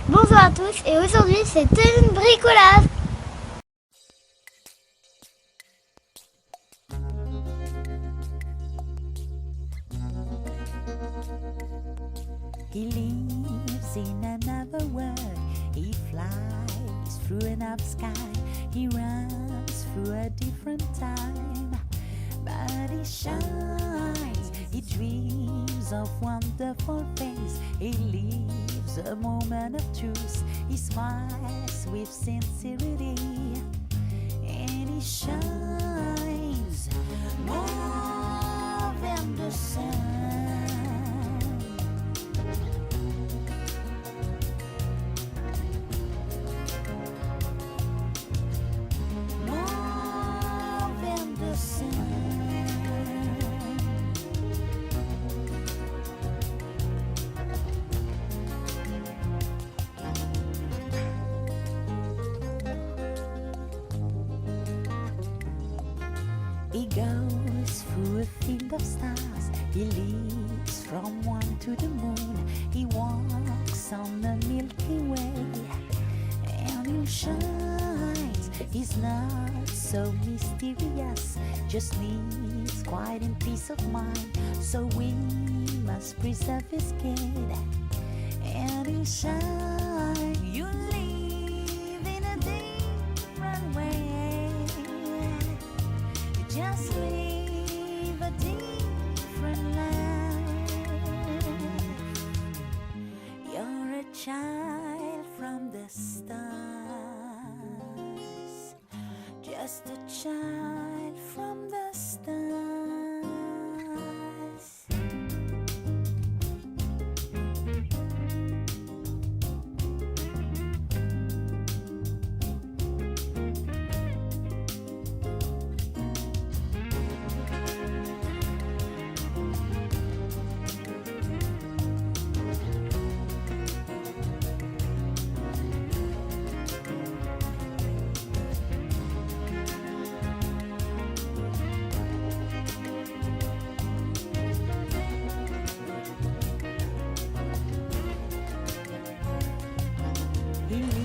Bonjour à tous et aujourd'hui c'est une bricolage. He lives in another world. He flies through another sky. He runs through a different time. But he shines. He dreams of wonderful things. He lives a moment of truth. He smiles with sincerity. And he shines more than the sun. He goes through a field of stars. He leaps from one to the moon. He walks on the Milky Way. And he shines. He's not so mysterious. Just needs quiet and peace of mind. So we must preserve his skin. And he shines. You live in a different way. Just live a different life. You're a child from the stars. Just a child from the stars.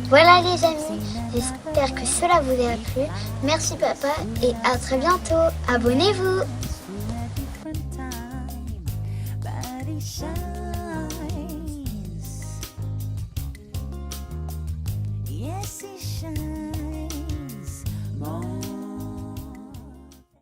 Voilà les amis, j'espère que cela vous a plu. Merci papa et à très bientôt. Abonnez-vous.